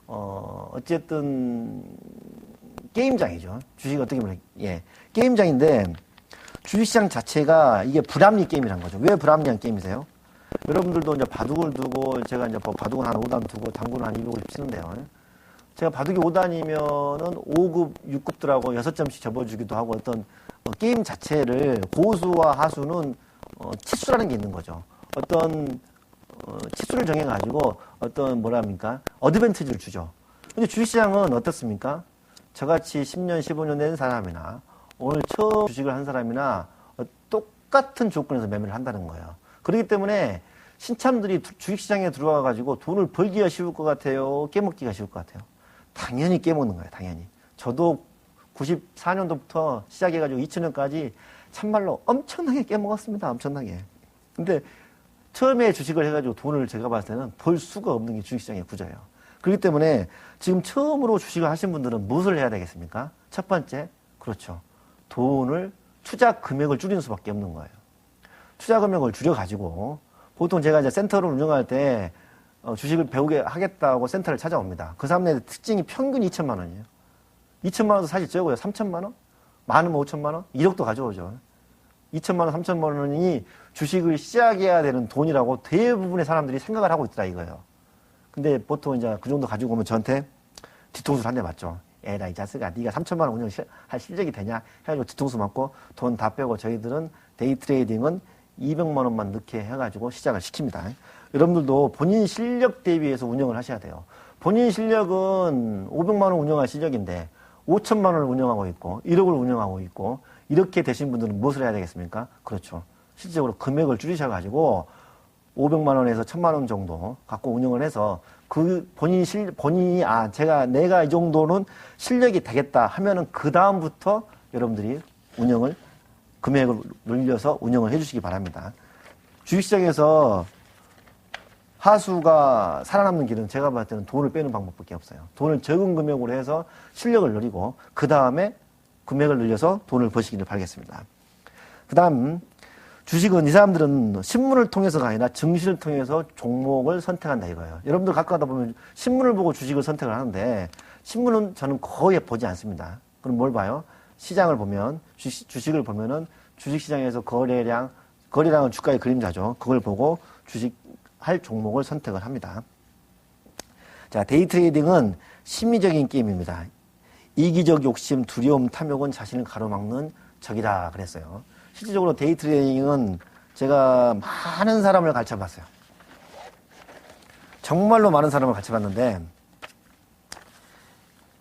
어쨌든 게임장이죠. 주식 어떻게 보면 게임장인데, 주식시장 자체가 이게 불합리 게임이란 거죠. 왜 불합리한 게임이세요? 여러분들도 이제 바둑을 두고, 제가 이제 바둑은 한 5단 두고 당구는 한 250 치는데요. 제가 바둑이 5단이면은 5급, 6급들하고 6점씩 접어주기도 하고, 어떤 게임 자체를 고수와 하수는 치수라는 게 있는 거죠. 어떤 치수를 정해가지고 어떤 어드밴티지를 주죠. 근데 주식시장은 어떻습니까? 저같이 10년, 15년 된 사람이나 오늘 처음 주식을 한 사람이나 똑같은 조건에서 매매를 한다는 거예요. 그렇기 때문에 신참들이 주식시장에 들어와가지고 돈을 벌기가 쉬울 것 같아요? 깨먹기가 쉬울 것 같아요? 당연히 깨먹는 거예요, 당연히. 저도 94년도부터 시작해가지고 2000년까지 참말로 엄청나게 깨먹었습니다, 엄청나게. 근데 처음에 주식을 해가지고 돈을 제가 봤을 때는 벌 수가 없는 게 주식시장의 구조예요. 그렇기 때문에 지금 처음으로 주식을 하신 분들은 무엇을 해야 되겠습니까? 첫 번째, 그렇죠. 돈을, 투자 금액을 줄이는 수밖에 없는 거예요. 투자 금액을 줄여가지고, 보통 제가 이제 센터를 운영할 때 주식을 배우게 하겠다고 센터를 찾아옵니다. 그 사람들의 특징이 평균 2천만 원이에요. 2천만 원도 사실 적어요. 3천만 원? 많으면 5천만 원? 1억도 가져오죠. 2천만 원, 3천만 원이 주식을 시작해야 되는 돈이라고 대부분의 사람들이 생각을 하고 있더라 이거예요. 근데 보통 이제 그 정도 가지고 오면 저한테 뒤통수를 한 대 맞죠. 에라 이 자식아, 네가 3천만 원 운영할 실력이 되냐 해가지고 뒤통수 맞고 돈 다 빼고 저희들은 데이 트레이딩은 200만 원만 넣게 해가지고 시작을 시킵니다. 여러분들도 본인 실력 대비해서 운영을 하셔야 돼요. 본인 실력은 500만 원 운영할 실력인데 5천만 원을 운영하고 있고 1억을 운영하고 있고, 이렇게 되신 분들은 무엇을 해야 되겠습니까? 그렇죠. 실질적으로 금액을 줄이셔가지고 500만 원에서 1000만 원 정도 갖고 운영을 해서 그 본인이 내가 이 정도는 실력이 되겠다 하면은 그 다음부터 여러분들이 금액을 늘려서 운영을 해주시기 바랍니다. 주식시장에서 하수가 살아남는 길은 제가 봤을 때는 돈을 빼는 방법밖에 없어요. 돈을 적은 금액으로 해서 실력을 늘리고 그 다음에 금액을 늘려서 돈을 버시기를 바라겠습니다. 그 다음, 주식은 이 사람들은 신문을 통해서가 아니라 증시를 통해서 종목을 선택한다 이거예요. 여러분들 가끔 하다 보면 신문을 보고 주식을 선택을 하는데, 신문은 저는 거의 보지 않습니다. 그럼 뭘 봐요? 시장을 보면, 주식을 보면은 주식시장에서 거래량은 주가의 그림자죠. 그걸 보고 주식할 종목을 선택을 합니다. 자, 데이 트레이딩은 심리적인 게임입니다. 이기적 욕심, 두려움, 탐욕은 자신을 가로막는 적이다 그랬어요. 실질적으로 데이 트레이딩은 제가 많은 사람을 가르쳐봤어요. 정말로 많은 사람을 가르쳐봤는데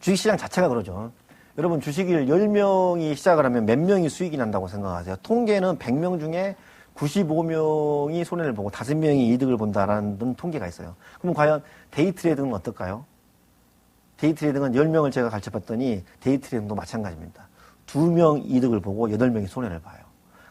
주식시장 자체가 그러죠. 여러분 주식을 10명이 시작을 하면 몇 명이 수익이 난다고 생각하세요? 통계는 100명 중에 95명이 손해를 보고 5명이 이득을 본다라는 통계가 있어요. 그럼 과연 데이 트레이딩은 어떨까요? 데이 트레이딩은 10명을 제가 가르쳐봤더니 데이 트레이딩도 마찬가지입니다. 2명 이득을 보고 8명이 손해를 봐요.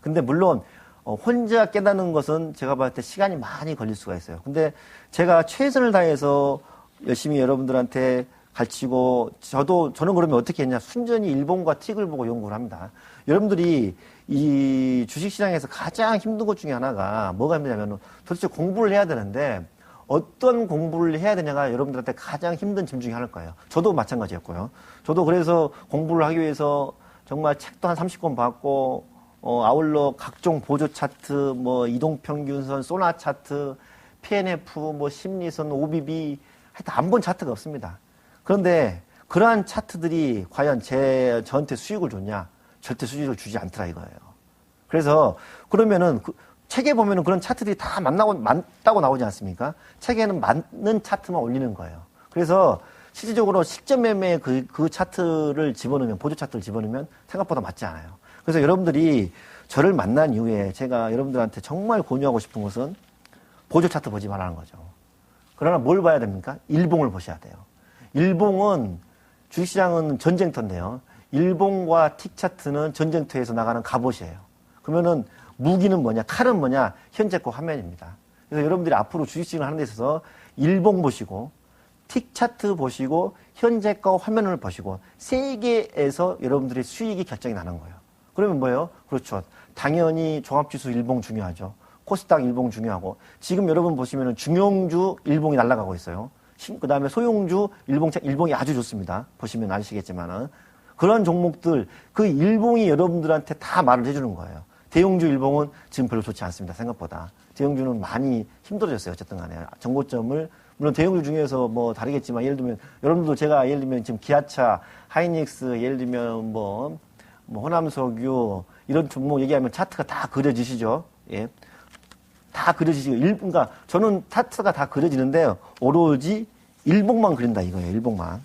근데 물론 혼자 깨닫는 것은 제가 봤을 때 시간이 많이 걸릴 수가 있어요. 근데 제가 최선을 다해서 열심히 여러분들한테 가르치고 저는 그러면 어떻게 했냐? 순전히 일본과 틱을 보고 연구를 합니다. 여러분들이 이 주식시장에서 가장 힘든 것 중에 하나가 뭐가 힘드냐면 도대체 공부를 해야 되는데 어떤 공부를 해야 되냐가 여러분들한테 가장 힘든 짐 중에 하나일 거예요. 저도 마찬가지였고요. 저도 그래서 공부를 하기 위해서 정말 책도 한 30권 봤고 아울러 각종 보조 차트, 뭐 이동평균선, 소나 차트, PNF, 뭐 심리선, OBB 하여튼 안 본 차트가 없습니다. 그런데 그러한 차트들이 과연 저한테 수익을 줬냐? 절대 수익을 주지 않더라 이거예요. 그래서 그러면은 책에 보면은 그런 차트들이 다 맞다고 나오지 않습니까? 책에는 맞는 차트만 올리는 거예요. 그래서 실질적으로 식전 매매에 그 차트를 집어넣으면, 보조 차트를 집어넣으면 생각보다 맞지 않아요. 그래서 여러분들이 저를 만난 이후에 제가 여러분들한테 정말 권유하고 싶은 것은 보조 차트 보지 말라는 거죠. 그러나 뭘 봐야 됩니까? 일봉을 보셔야 돼요. 일봉은 주식시장은 전쟁터인데요. 일봉과 틱 차트는 전쟁터에서 나가는 갑옷이에요. 그러면은 무기는 뭐냐, 칼은 뭐냐, 현재 거 화면입니다. 그래서 여러분들이 앞으로 주식시장을 하는 데 있어서 일봉 보시고 틱 차트 보시고 현재 거 화면을 보시고 세 개에서 여러분들의 수익이 결정이 나는 거예요. 그러면 뭐예요? 그렇죠. 당연히 종합지수 일봉 중요하죠. 코스닥 일봉 중요하고 지금 여러분 보시면은 중용주 일봉이 날아가고 있어요. 그 다음에 소용주 일봉이 아주 좋습니다. 보시면 아시겠지만은 그런 종목들 그 일봉이 여러분들한테 다 말을 해주는 거예요. 대형주 일봉은 지금 별로 좋지 않습니다. 생각보다. 대형주는 많이 힘들어졌어요. 어쨌든 간에. 정고점을, 물론 대형주 중에서 뭐 다르겠지만, 예를 들면, 여러분들도 제가 예를 들면 지금 기아차, 하이닉스, 예를 들면 뭐 호남석유, 이런 종목 얘기하면 차트가 다 그려지시죠? 예. 다 그려지시고, 그러니까 저는 차트가 다 그려지는데, 오로지 일봉만 그린다 이거예요. 일봉만.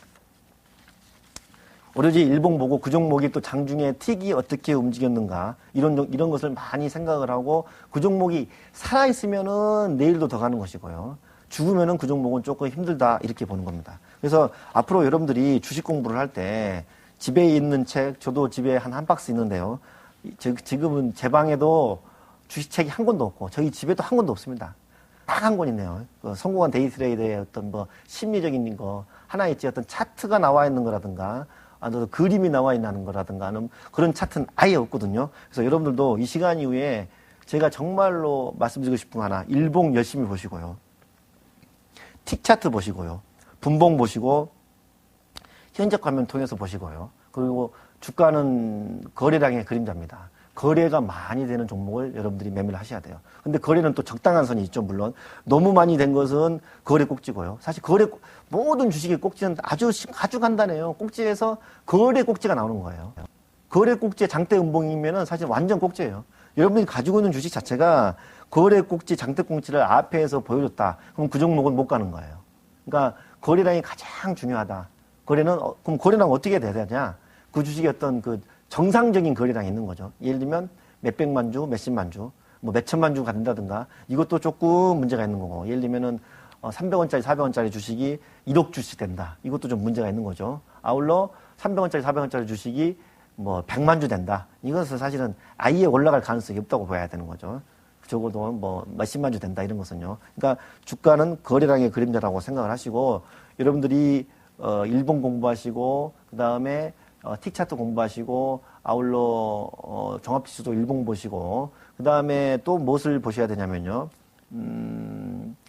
오로지 일봉 보고 그 종목이 또 장중에 틱이 어떻게 움직였는가 이런 것을 많이 생각을 하고 그 종목이 살아있으면은 내일도 더 가는 것이고요. 죽으면은 그 종목은 조금 힘들다 이렇게 보는 겁니다. 그래서 앞으로 여러분들이 주식 공부를 할 때 집에 있는 책, 저도 집에 한 박스 있는데요. 지금은 제 방에도 주식책이 한 권도 없고 저희 집에도 한 권도 없습니다. 딱 한 권 있네요. 성공한 데이트레이더의 어떤 뭐 심리적인 거 하나 있지 어떤 차트가 나와 있는 거라든가 그림이 나와 있는 거라든가 하는 그런 차트는 아예 없거든요. 그래서 여러분들도 이 시간 이후에 제가 정말로 말씀드리고 싶은 거 하나, 일봉 열심히 보시고요. 틱 차트 보시고요. 분봉 보시고, 현적 화면 통해서 보시고요. 그리고 주가는 거래량의 그림자입니다. 거래가 많이 되는 종목을 여러분들이 매매를 하셔야 돼요. 근데 거래는 또 적당한 선이 있죠, 물론. 너무 많이 된 것은 거래 꼭지고요. 사실 모든 주식의 꼭지는 아주 간단해요. 꼭지에서 거래 꼭지가 나오는 거예요. 거래 꼭지에 장대 음봉이면은 사실 완전 꼭지예요. 여러분이 가지고 있는 주식 자체가 거래 꼭지, 장대 꼭지를 앞에서 보여줬다. 그럼 그 종목은 못 가는 거예요. 그러니까 거래량이 가장 중요하다. 그럼 거래량 어떻게 돼야 되냐? 그 주식의 어떤 그 정상적인 거래량이 있는 거죠. 예를 들면 몇백만 주, 몇십만 주, 뭐 몇천만 주가 된다든가 이것도 조금 문제가 있는 거고 예를 들면은 300원짜리, 400원짜리 주식이 1억 주씩 된다. 이것도 좀 문제가 있는 거죠. 아울러 300원짜리, 400원짜리 주식이 뭐 100만 주 된다. 이것은 사실은 아예 올라갈 가능성이 없다고 봐야 되는 거죠. 적어도 뭐 몇십만 주 된다 이런 것은요. 그러니까 주가는 거래량의 그림자라고 생각을 하시고 여러분들이 일본 공부하시고 그다음에 틱 차트 공부하시고 아울러 종합지수도 일봉 보시고 그다음에 또 무엇을 보셔야 되냐면요.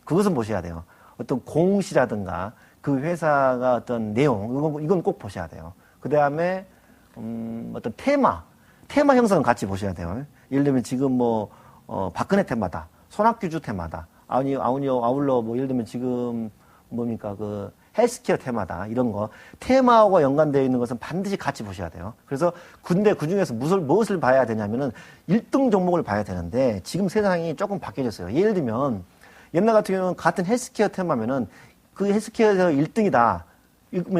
그것은 보셔야 돼요. 어떤 공시라든가 그 회사가 어떤 내용 이건 꼭 보셔야 돼요. 그다음에 어떤 테마 형성은 같이 보셔야 돼요. 예를 들면 지금 뭐 박근혜 테마다, 손학규주 테마다, 아울러 뭐 예를 들면 지금 뭡니까 그 헬스케어 테마다 이런 거 테마하고 연관되어 있는 것은 반드시 같이 보셔야 돼요. 그래서 근데 그중에서 무엇을 봐야 되냐면은 1등 종목을 봐야 되는데 지금 세상이 조금 바뀌어졌어요. 예를 들면 옛날 같은 경우는 같은 헬스케어 테마면은 그 헬스케어에서 1등이다.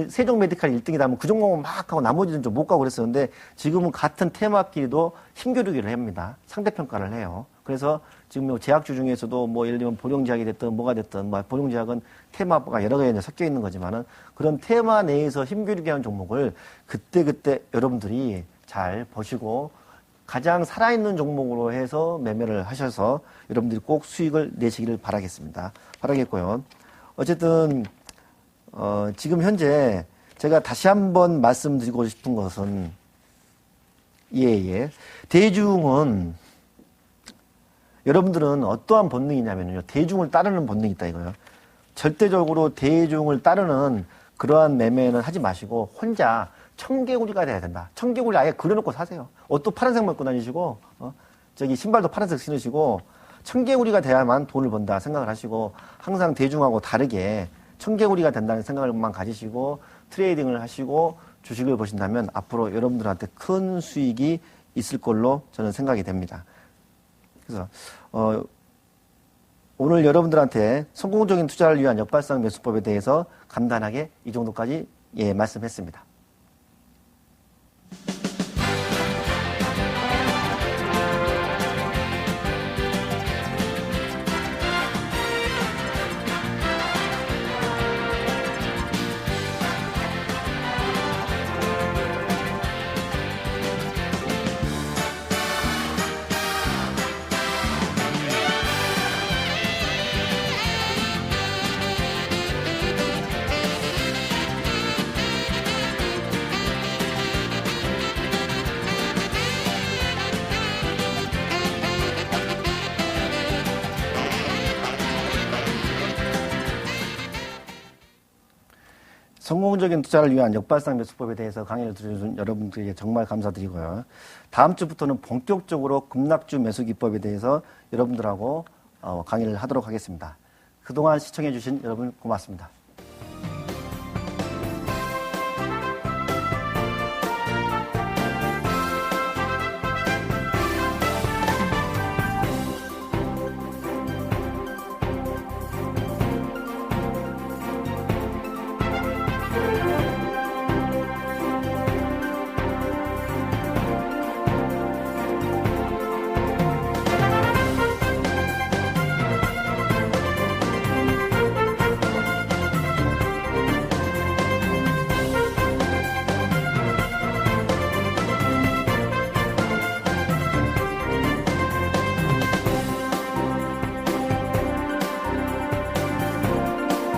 세종 메디칼 1등이다 하면 그 종목은 막 하고 나머지는 좀 못 가고 그랬었는데 지금은 같은 테마끼리도 힘겨루기를 합니다. 상대평가를 해요. 그래서 지금 제약주 중에서도 뭐 예를 들면 보령제약이 됐든 뭐가 됐든 뭐 보령제약은 테마가 여러 가지 섞여 있는 거지만은 그런 테마 내에서 힘겨루기 하는 종목을 그때 여러분들이 잘 보시고 가장 살아있는 종목으로 해서 매매를 하셔서 여러분들이 꼭 수익을 내시기를 바라겠고요. 어쨌든 지금 현재 제가 다시 한번 말씀드리고 싶은 것은 대중은 여러분들은 어떠한 본능이냐면요. 대중을 따르는 본능이 있다 이거예요. 절대적으로 대중을 따르는 그러한 매매는 하지 마시고 혼자 청개구리가 돼야 된다. 청개구리 아예 그려놓고 사세요. 옷도 파란색만 입고 다니시고 신발도 파란색 신으시고 청개구리가 돼야만 돈을 번다 생각을 하시고 항상 대중하고 다르게 청개구리가 된다는 생각을만 가지시고 트레이딩을 하시고 주식을 보신다면 앞으로 여러분들한테 큰 수익이 있을 걸로 저는 생각이 됩니다. 그래서 오늘 여러분들한테 성공적인 투자를 위한 역발상 매수법에 대해서 간단하게 이 정도까지 말씀했습니다. 성공적인 투자를 위한 역발상 매수법에 대해서 강의를 들어준 여러분들에게 정말 감사드리고요. 다음 주부터는 본격적으로 급락주 매수 기법에 대해서 여러분들하고 강의를 하도록 하겠습니다. 그동안 시청해 주신 여러분 고맙습니다.